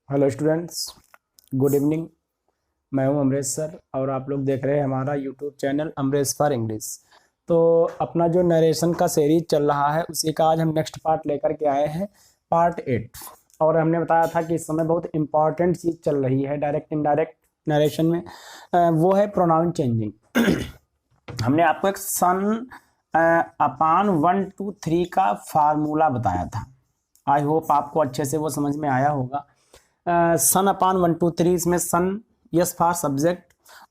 Hello students, good evening. मैं हूं Amresh sir और आप लोग देख रहे हैं हमारा YouTube channel Amresh for English. तो अपना जो नरेशन का सीरीज चल रहा है उसी का आज हम नेक्स्ट पार्ट लेकर के आए हैं, पार्ट 8। और हमने बताया था कि इस समय बहुत इंपॉर्टेंट चीज़ चल रही है डायरेक्ट इनडायरेक्ट नरेशन में, वो है प्रोनाउन चेंजिंग। हमने आपको एक सन अपान 1 2 3 का फार्मूला बताया था। आई होप आपको अच्छे से वो समझ में आया होगा। सन अपान 1 2 3, इसमें सन S for subject,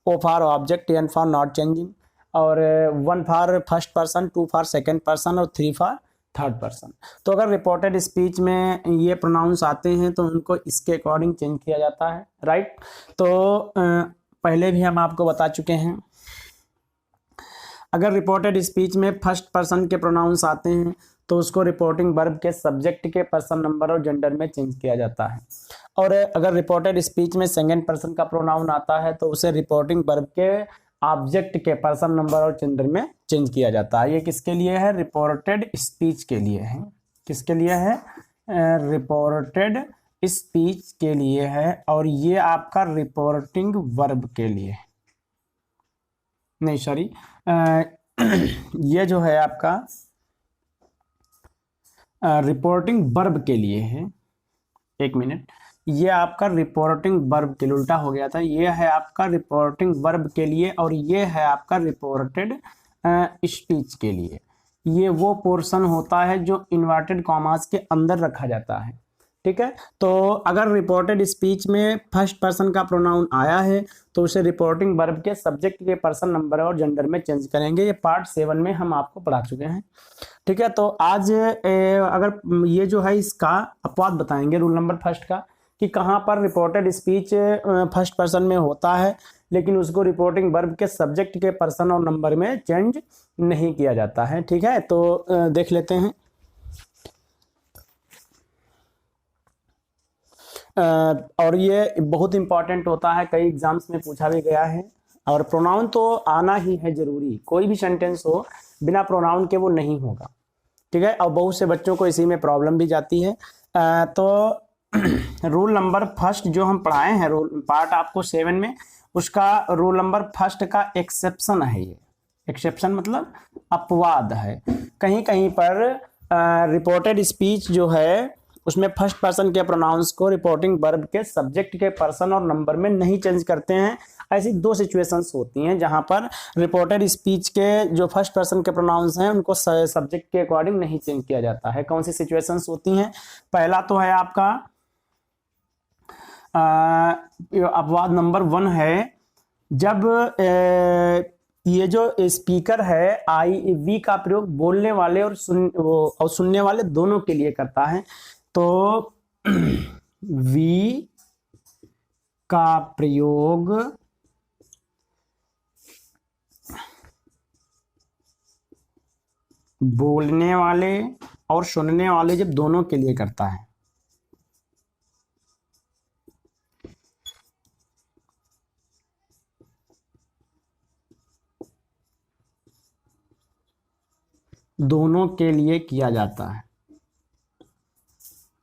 O for object, N for not changing, और 1 for first person, 2 for second person और 3 फॉर थर्ड पर्सन। तो अगर रिपोर्टेड स्पीच में ये प्रोनाउंस आते हैं तो उनको इसके अकॉर्डिंग चेंज किया जाता है, राइट। तो पहले भी हम आपको बता चुके हैं, अगर रिपोर्टेड स्पीच में फर्स्ट पर्सन के प्रोनाउंस आते हैं तो उसको रिपोर्टिंग वर्ब के सब्जेक्ट के पर्सन नंबर और जेंडर में चेंज किया जाता है। और अगर रिपोर्टेड स्पीच में सेकंड पर्सन का प्रोनाउन आता है तो उसे रिपोर्टिंग वर्ब के ऑब्जेक्ट के पर्सन नंबर और जेंडर में चेंज किया जाता है। ये किसके लिए है? रिपोर्टेड स्पीच के लिए है। किसके लिए है? रिपोर्टेड स्पीच के लिए है। और ये आपका रिपोर्टिंग वर्ब के लिए, नहीं सॉरी, ये जो है आपका रिपोर्टिंग वर्ब के लिए है। एक मिनट, ये आपका रिपोर्टिंग वर्ब के लिए उल्टा हो गया था। ये है आपका रिपोर्टिंग वर्ब के लिए और ये है आपका रिपोर्टेड स्पीच के लिए। ये वो पोर्शन होता है जो इन्वर्टेड कॉमास के अंदर रखा जाता है, ठीक है। तो अगर रिपोर्टेड स्पीच में फर्स्ट पर्सन का प्रोनाउन आया है तो उसे रिपोर्टिंग वर्ब के सब्जेक्ट के पर्सन नंबर और जेंडर में चेंज करेंगे। ये पार्ट 7 में हम आपको पढ़ा चुके हैं, ठीक है। तो आज अगर ये जो है इसका अपवाद बताएंगे, रूल नंबर फर्स्ट का, कि कहाँ पर रिपोर्टेड स्पीच फर्स्ट पर्सन में होता है लेकिन उसको रिपोर्टिंग वर्ब के सब्जेक्ट के पर्सन और नंबर में चेंज नहीं किया जाता है, ठीक है। तो देख लेते हैं। और ये बहुत इंपॉर्टेंट होता है, कई एग्जाम्स में पूछा भी गया है। और प्रोनाउन तो आना ही है जरूरी, कोई भी सेंटेंस हो बिना प्रोनाउन के वो नहीं होगा, ठीक है। और बहुत से बच्चों को इसी में प्रॉब्लम भी जाती है। तो रूल नंबर फर्स्ट जो हम पढ़ाए हैं, रूल पार्ट आपको 7 में, उसका रूल नंबर फर्स्ट का एक्सेप्शन है। ये एक्सेप्शन मतलब अपवाद है। कहीं कहीं पर रिपोर्टेड स्पीच जो है उसमें फर्स्ट पर्सन के प्रोनाउंस को रिपोर्टिंग वर्ब के सब्जेक्ट के पर्सन और नंबर में नहीं चेंज करते हैं। ऐसी 2 सिचुएशंस होती हैं जहां पर रिपोर्टेड स्पीच के जो फर्स्ट पर्सन के प्रोनाउंस हैं उनको सब्जेक्ट के अकॉर्डिंग नहीं चेंज किया जाता है। कौन सी सिचुएशंस होती हैं? पहला तो है आपका अपवाद नंबर 1 है, जब ये जो स्पीकर है आई वी का प्रयोग बोलने वाले और सुनने वाले दोनों के लिए करता है। तो वी का प्रयोग बोलने वाले और सुनने वाले जब दोनों के लिए करता है, दोनों के लिए किया जाता है,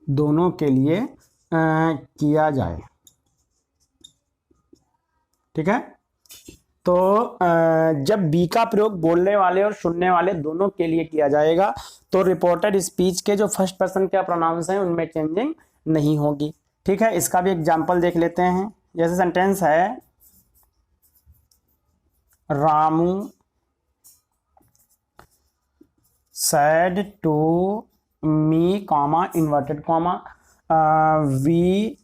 दोनों के लिए किया जाए, ठीक है। तो जब बी का प्रयोग बोलने वाले और सुनने वाले दोनों के लिए किया जाएगा तो रिपोर्टेड स्पीच के जो फर्स्ट पर्सन के प्रोनाउंस हैं उनमें चेंजिंग नहीं होगी, ठीक है। इसका भी एग्जांपल देख लेते हैं। जैसे सेंटेंस है, Ramu said to me, comma inverted comma, we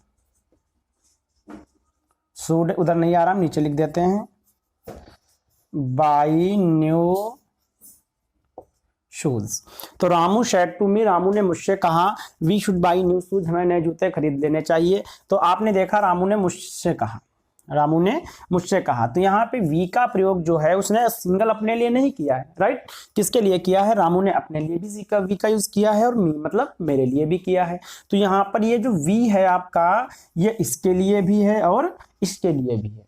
should, उधर नहीं आ रहा, नीचे लिख देते हैं, बाई न्यू शूज। तो Ramu said to me, Ramu ने मुझसे कहा, we should buy new shoes, हमें नए जूते खरीद लेने चाहिए। तो आपने देखा रामू ने मुझसे कहा, रामू ने मुझसे कहा। तो यहाँ पे वी का प्रयोग जो है उसने सिंगल अपने लिए नहीं किया है, राइट। किसके लिए किया है? रामू ने अपने लिए भी वी का यूज किया है और मी मतलब मेरे लिए भी किया है। तो यहाँ पर ये जो वी है आपका, ये इसके लिए भी है और इसके लिए भी है,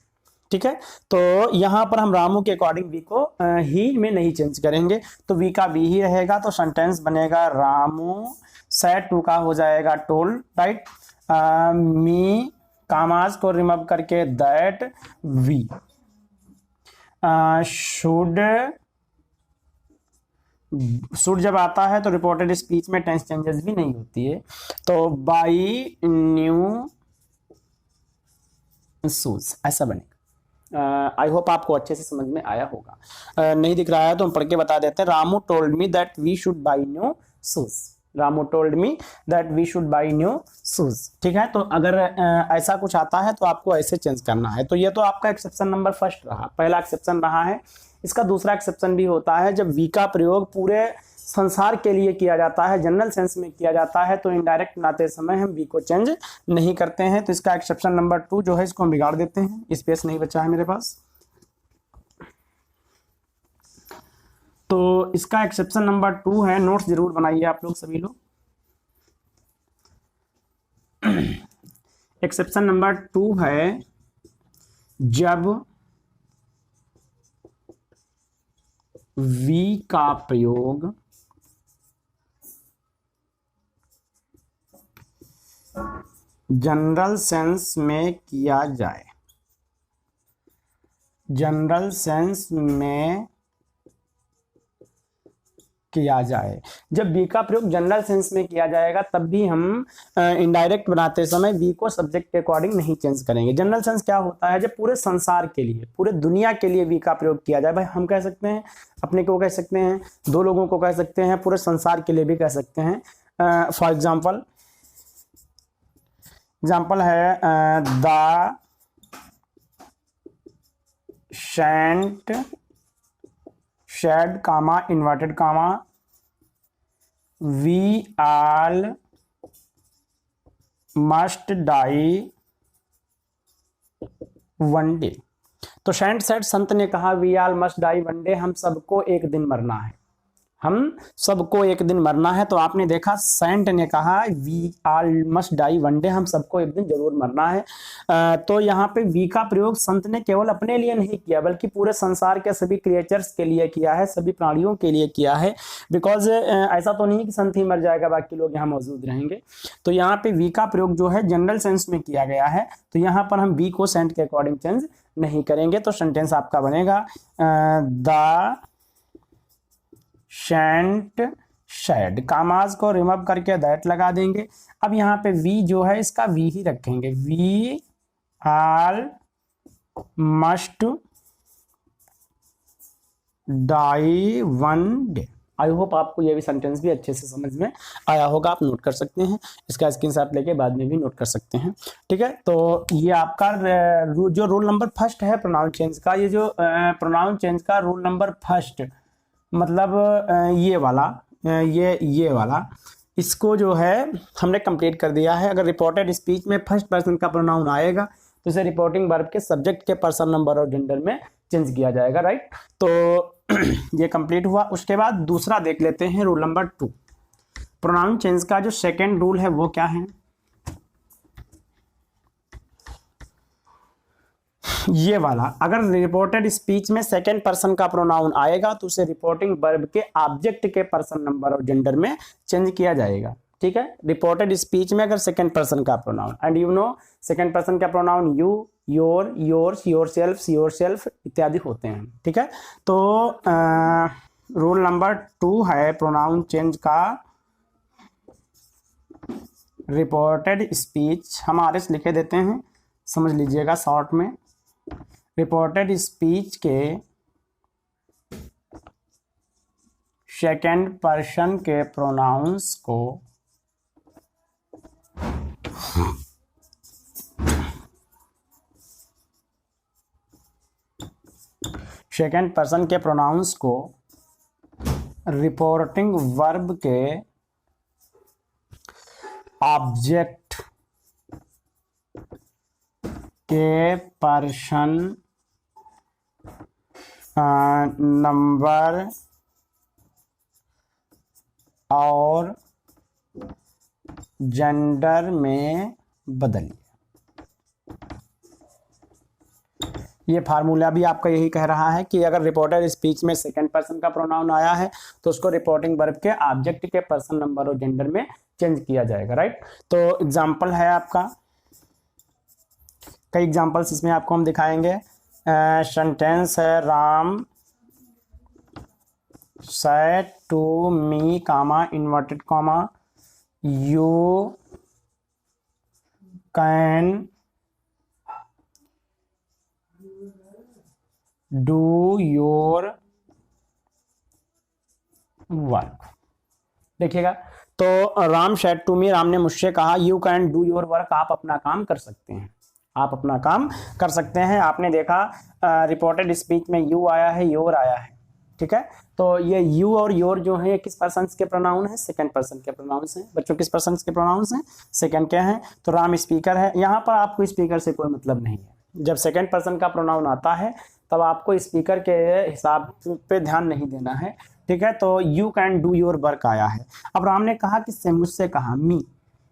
ठीक है। तो यहाँ पर हम रामू के अकॉर्डिंग वी को ही में नहीं चेंज करेंगे, तो वी का वी ही रहेगा। तो सेंटेंस बनेगा, रामू सेड टू का हो जाएगा टोल्ड, राइट। मी कामाज को रिमूव करके दैट, वी शुड जब आता है तो रिपोर्टेड स्पीच में टेंस चेंजेस भी नहीं होती है, तो बाई न्यू शूज ऐसा बनेगा। आई होप आपको अच्छे से समझ में आया होगा। नहीं दिख रहा है तो हम पढ़ के बता देते हैं। Ramu told me that we should buy new shoes, Ramu told me that we should buy new shoes. ठीक है, तो अगर ऐसा कुछ आता है तो आपको ऐसे चेंज करना है। तो ये तो आपका एक्सेप्शन नंबर फर्स्ट रहा, पहला एक्सेप्शन रहा है। इसका दूसरा एक्सेप्शन भी होता है जब वी का प्रयोग पूरे संसार के लिए किया जाता है, जनरल सेंस में किया जाता है, तो इनडायरेक्ट बनाते समय हम वी को चेंज नहीं करते हैं। तो इसका एक्सेप्शन नंबर 2 जो है इसको हम बिगाड़ देते हैं, स्पेस नहीं बचा है मेरे पास। तो इसका एक्सेप्शन नंबर 2 है, नोट्स जरूर बनाइए आप लोग सभी लोग। एक्सेप्शन नंबर 2 है जब वी का प्रयोग जनरल सेंस में किया जाए, जनरल सेंस में किया जाए। जब वी का प्रयोग जनरल सेंस में किया जाएगा तब भी हम इनडायरेक्ट बनाते समय वी को सब्जेक्ट के अकॉर्डिंग नहीं चेंज करेंगे। जनरल सेंस क्या होता है, जब पूरे संसार के लिए, पूरे दुनिया के लिए वी का प्रयोग किया जाए। भाई हम कह सकते हैं, अपने को कह सकते हैं, दो लोगों को कह सकते हैं, पूरे संसार के लिए भी कह सकते हैं। फॉर एग्जाम्पल है the shed comma inverted comma we all must die one day. तो सेंट सेड संत ने कहा we all must die one day, हम सबको एक दिन मरना है, हम सबको एक दिन मरना है। तो आपने देखा सेंट ने कहा we all must die one day, हम सबको एक दिन जरूर मरना है। तो यहाँ पे वी का प्रयोग संत ने केवल अपने लिए नहीं किया बल्कि पूरे संसार के सभी क्रिएचर्स के लिए किया है, सभी प्राणियों के लिए किया है। बिकॉज ऐसा तो नहीं कि संत ही मर जाएगा बाकी लोग यहाँ मौजूद रहेंगे। तो यहाँ पे वी का प्रयोग जो है जनरल सेंस में किया गया है, तो यहाँ पर हम वी को सेंट के अकॉर्डिंग चेंज नहीं करेंगे। तो सेंटेंस आपका बनेगा द शेंट शेड, कामाज को रिमूव करके दैट लगा देंगे। अब यहाँ पे वी जो है इसका वी ही रखेंगे, we all must die one day. I hope आपको ये भी सेंटेंस भी अच्छे से समझ में आया होगा। आप नोट कर सकते हैं, इसका स्क्रीनशॉट लेके बाद में भी नोट कर सकते हैं। ठीक है, तो ये आपका जो रूल नंबर फर्स्ट है प्रोनाउन चेंज का, ये जो प्रोनाउन चेंज का रूल नंबर फर्स्ट मतलब ये वाला, ये वाला, इसको जो है हमने कंप्लीट कर दिया है। अगर रिपोर्टेड स्पीच में फर्स्ट पर्सन का प्रोनाउन आएगा तो इसे रिपोर्टिंग वर्ब के सब्जेक्ट के पर्सन, नंबर और जेंडर में चेंज किया जाएगा, राइट। तो ये कंप्लीट हुआ। उसके बाद दूसरा देख लेते हैं, रूल नंबर 2। प्रोनाउन चेंज का जो सेकेंड रूल है वो क्या है, ये वाला। अगर रिपोर्टेड स्पीच में सेकेंड पर्सन का प्रोनाउन आएगा तो उसे रिपोर्टिंग वर्ब के ऑब्जेक्ट के पर्सन, नंबर और जेंडर में चेंज किया जाएगा। ठीक है, रिपोर्टेड स्पीच में अगर सेकेंड पर्सन का pronoun, and you know second person का pronoun you, your, yours, yourself इत्यादि होते हैं। ठीक है, तो रूल नंबर 2 है प्रोनाउन चेंज का रिपोर्टेड स्पीच। हम आरएस लिखे देते हैं, समझ लीजिएगा शॉर्ट में। रिपोर्टेड स्पीच के सेकेंड पर्सन के प्रोनाउंस को सेकेंड पर्सन के प्रोनाउंस को रिपोर्टिंग वर्ब के ऑब्जेक्ट के पर्सन, नंबर और जेंडर में बदलिए। ये फार्मूला भी आपका यही कह रहा है कि अगर रिपोर्टेड स्पीच में सेकंड पर्सन का प्रोनाउन आया है तो उसको रिपोर्टिंग वर्ब के ऑब्जेक्ट के पर्सन, नंबर और जेंडर में चेंज किया जाएगा, राइट। तो एग्जाम्पल है आपका, कई एग्जाम्पल्स इसमें आपको हम दिखाएंगे। सेंटेंस है Ram said to me comma inverted comma you can do your work। देखिएगा, तो Ram said to me, Ram ने मुझसे कहा you can do your work, आप अपना काम कर सकते हैं, आप अपना काम कर सकते हैं। आपने देखा रिपोर्टेड स्पीच में यू आया है, योर आया है, ठीक है। तो ये यू और योर जो है किस पर्सन के प्रोनाउन है? सेकंड पर्सन के प्रोनाउंस हैं बच्चों। किस पर्सन के प्रोनाउंस हैं? सेकंड के हैं। तो राम स्पीकर है, यहाँ पर आपको स्पीकर से कोई मतलब नहीं है। जब सेकंड पर्सन का प्रोनाउन आता है तब आपको स्पीकर के हिसाब पे ध्यान नहीं देना है, ठीक है। तो you can do your work आया है। अब राम ने कहा किससे? मुझसे कहा, मी,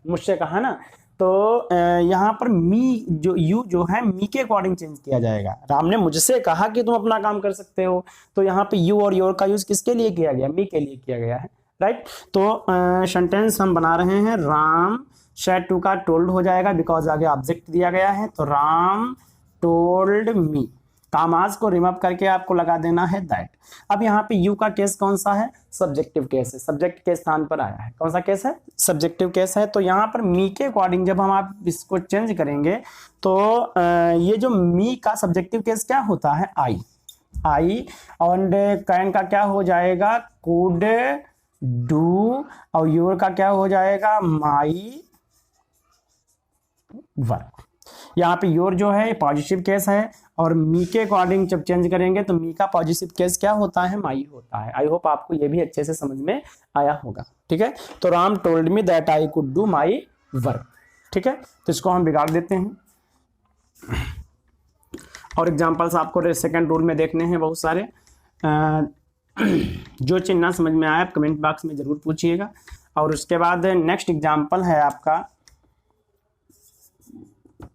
मुझसे कहा ना। तो यहाँ पर मी जो यू जो है मी के अकॉर्डिंग चेंज किया जाएगा। राम ने मुझसे कहा कि तुम अपना काम कर सकते हो, तो यहाँ पे यू और योर का यूज किसके लिए किया गया? मी के लिए किया गया है, राइट। तो सेंटेंस हम बना रहे हैं, राम सेड टू का टोल्ड हो जाएगा बिकॉज आगे ऑब्जेक्ट दिया गया है। तो राम टोल्ड मी, कामाज को रिमूव करके आपको लगा देना है दैट। अब यहाँ पे यू का केस कौन सा है? सब्जेक्टिव केस है, सब्जेक्ट के स्थान पर आया है। कौन सा केस है? सब्जेक्टिव केस है। तो यहाँ पर मी के अकॉर्डिंग जब हम आप इसको चेंज करेंगे तो ये जो मी का सब्जेक्टिव केस क्या होता है? आई, आई। और कैन का क्या हो जाएगा? Could do. और योर का क्या हो जाएगा? My work. यहाँ पे योर जो है पॉजिटिव केस है और मी के अकॉर्डिंग जब चेंज करेंगे तो मी का पॉजिटिव केस क्या होता है? माई होता है। आई होप आपको ये भी अच्छे से समझ में आया होगा, ठीक है। तो Ram told me that I could do my work, ठीक है। तो इसको हम बिगाड़ देते हैं और एग्जांपल्स आपको सेकंड रूल में देखने हैं बहुत सारे। जो चीज ना समझ में आया आप कमेंट बॉक्स में जरूर पूछिएगा। और उसके बाद नेक्स्ट एग्जाम्पल है आपका,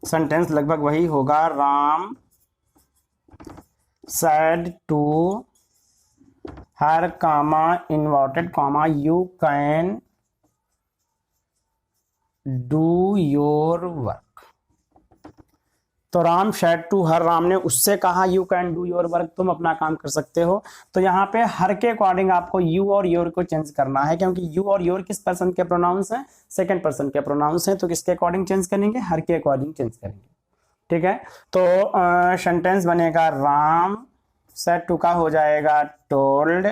सेंटेंस लगभग वही होगा, Ram said to her comma inverted comma you can do your work। तो Ram said to her, Ram ने उससे कहा you can do your work, तुम अपना काम कर सकते हो। तो यहाँ पे हर के अकॉर्डिंग आपको you और your को चेंज करना है, क्योंकि you और your किस पर्सन के प्रोनाउंस हैं? सेकंड पर्सन के प्रोनाउंस हैं। तो किसके अकॉर्डिंग चेंज करेंगे? हर के अकॉर्डिंग चेंज करेंगे, ठीक है। तो सेंटेंस बनेगा राम सेड टू का हो जाएगा टोल्ड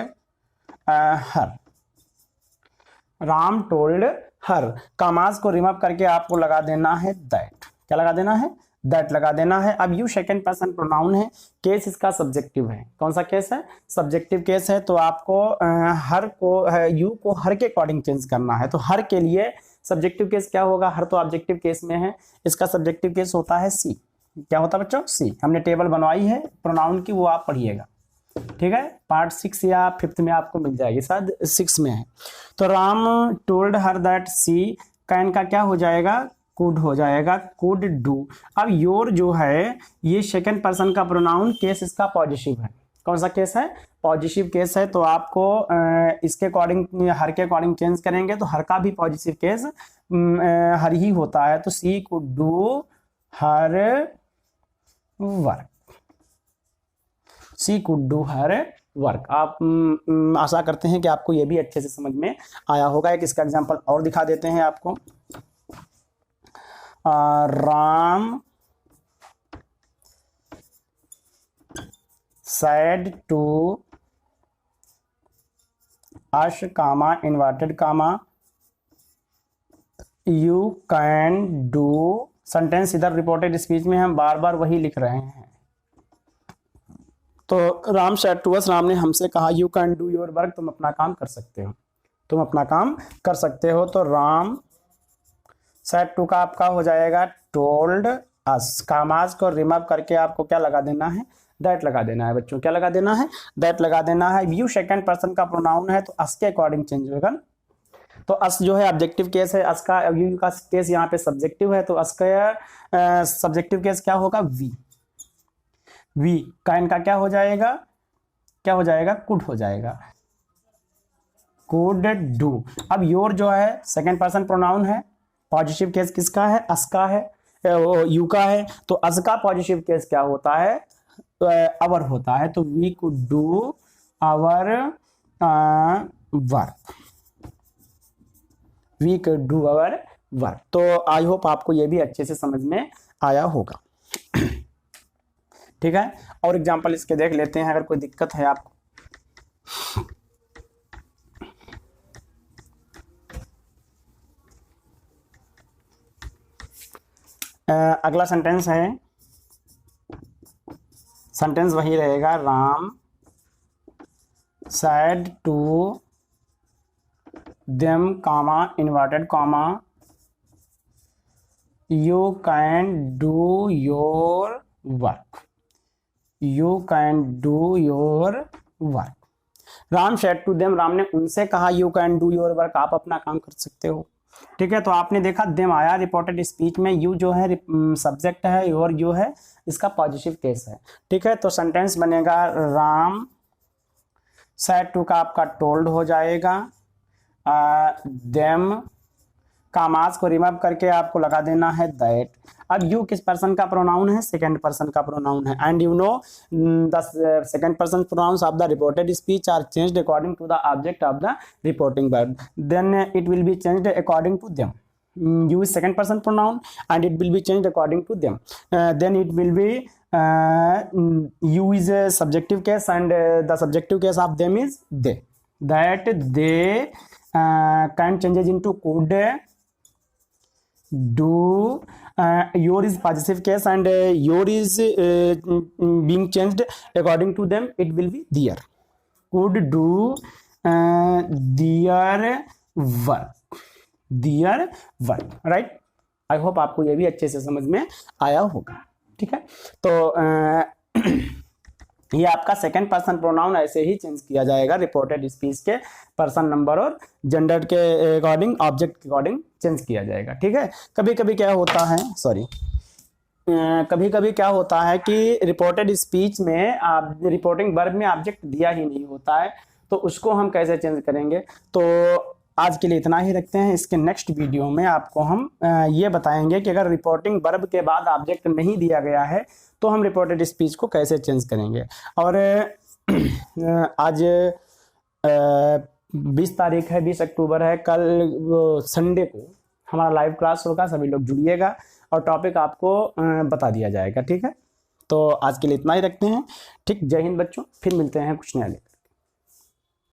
हर, राम टोल्ड हर। कामाज को रिमूव करके आपको लगा देना है दैट। क्या लगा देना है? दैट लगा देना है। अब यू सेकंड पर्सन प्रोनाउन है, केस इसका सब्जेक्टिव है। कौन सा केस है? सब्जेक्टिव केस है। तो आपको हर को यू को हर के अकॉर्डिंग चेंज करना है। तो हर के लिए सब्जेक्टिव केस क्या होगा? हर तो ऑब्जेक्टिव केस में है, इसका सब्जेक्टिव केस होता है सी। क्या होता है बच्चों? सी। हमने टेबल बनवाई है प्रोनाउन की, वो आप पढ़िएगा, ठीक है। पार्ट 6 या 5th में आपको मिल जाएगी, शायद 6 में है। तो Ram told her that she, can का क्या हो जाएगा? कुड हो जाएगा, कुड डू। अब योर जो है ये सेकंड पर्सन का प्रोनाउन, केस इसका पॉजिटिव है। कौन सा केस है? पॉजिटिव केस है। तो आपको इसके अकॉर्डिंग हर के अकॉर्डिंग चेंज करेंगे तो हर का भी पॉजिटिव केस हर ही होता है। तो she could do her work, she could do her work. आप आशा करते हैं कि आपको ये भी अच्छे से समझ में आया होगा। एक इसका एग्जांपल और दिखा देते हैं आपको। Ram said to us comma inverted comma you can do। Sentence इधर रिपोर्टेड स्पीच में हम बार बार वही लिख रहे हैं। तो Ram said to us, Ram ने हमसे कहा you can do your work, तुम अपना काम कर सकते हो, तुम अपना काम कर सकते हो। तो राम said to का आपका हो जाएगा told us। कामाज को रिमूव करके आपको क्या लगा देना है? दैट लगा देना है बच्चों। क्या लगा देना है? दैट लगा देना है। यू सेकंड पर्सन का प्रोनाउन है तो अस के अकॉर्डिंग चेंज होगा। तो अस जो है ऑब्जेक्टिव केस है, अस का यू का केस यहाँ पे सब्जेक्टिव है। तो अस का सब्जेक्टिव केस क्या होगा? वी। वी कैन का क्या हो जाएगा, क्या हो जाएगा, कुड हो जाएगा, कुड डू। अब योर जो है सेकंड पर्सन प्रोनाउन है, पॉजिटिव केस किसका है, अस का है, यू का है, तो अस का पॉजिटिव केस क्या होता है, अवर होता है, तो we could do our work, we could do our work. तो आई होप आपको ये भी अच्छे से समझ में आया होगा। ठीक है, और एग्जांपल इसके देख लेते हैं अगर कोई दिक्कत है आपको। अगला सेंटेंस है, सेंटेंस वही रहेगा, Ram said to them comma inverted comma you can do your work, you can do your work। Ram said to them, Ram ने उनसे कहा you can do your work, आप अपना काम कर सकते हो। ठीक है, तो आपने देखा देम आया रिपोर्टेड स्पीच में, यू जो है सब्जेक्ट है और यू है इसका पॉजिटिव केस है। ठीक है, तो सेंटेंस बनेगा राम सेड टू का आपका टोल्ड हो जाएगा, देम कामास को रिमूव करके आपको लगा देना है दैट। अब यू किस पर्सन का प्रोनाउन है, सेकंड पर्सन का प्रोनाउन है, and you know the second person pronouns of the reported speech are changed according to the object of the reporting verb, then it will be changed according to them. You is second person pronoun and it will be changed according to them. Then it will be you is a subjective case and the subjective case of them is they. That they can changes into could do. Your is positive case and your is being changed according to them. It will be their. Could do their work. Their work, right. I hope आपको ये भी अच्छे से समझ में आया होगा। ठीक है, तो ये आपका सेकंड पर्सन प्रोनाउन ऐसे ही चेंज किया जाएगा रिपोर्टेड स्पीच के पर्सन नंबर और जेंडर के अकॉर्डिंग, ऑब्जेक्ट के अकॉर्डिंग चेंज किया जाएगा। ठीक है, कभी कभी क्या होता है, कभी कभी क्या होता है कि रिपोर्टेड स्पीच में रिपोर्टिंग वर्ब में ऑब्जेक्ट दिया ही नहीं होता है, तो उसको हम कैसे चेंज करेंगे। तो आज के लिए इतना ही रखते हैं। इसके नेक्स्ट वीडियो में आपको हम ये बताएंगे कि अगर रिपोर्टिंग वर्ब के बाद ऑब्जेक्ट नहीं दिया गया है तो हम रिपोर्टेड स्पीच को कैसे चेंज करेंगे। और आज 20 तारीख है, 20 अक्टूबर है, कल संडे को हमारा लाइव क्लास होगा, सभी लोग जुड़िएगा और टॉपिक आपको बता दिया जाएगा। ठीक है, तो आज के लिए इतना ही रखते हैं। ठीक, जय हिंद बच्चों, फिर मिलते हैं कुछ नया लेकर।